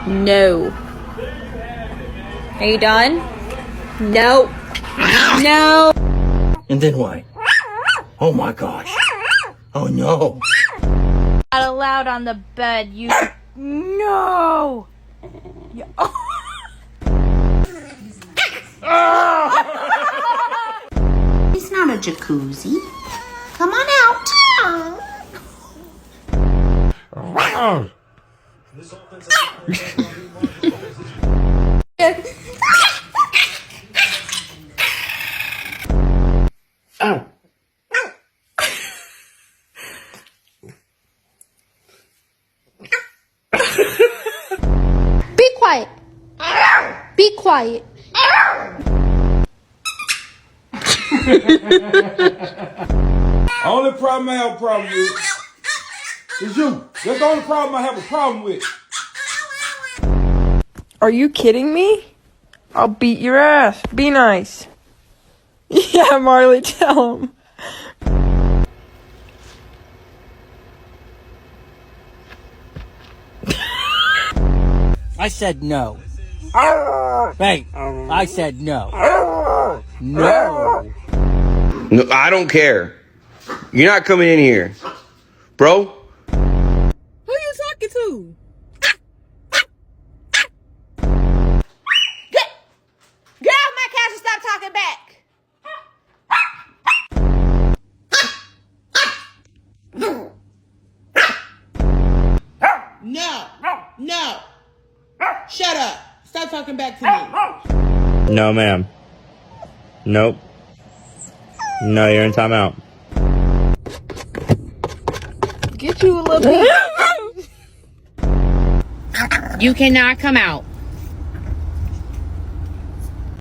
No. Are you done? No. No. And then what? Oh my gosh. Oh no. Not allowed on the bed, you. No. It's not a jacuzzi. Come on out. Ow. Be quiet. Be quiet. Only problem I have a problem with is you. That's the only problem I have a problem with. Are you kidding me? I'll beat your ass. Be nice. Yeah, Marley, tell him. I said no. Hey, I said no. No. No, I don't care. You're not coming in here. Bro? Who you talking to? Get off my couch and stop talking back. No. Shut up. Stop talking back to me. No, ma'am. Nope. No, you're in timeout. Get you a little bit. You cannot come out.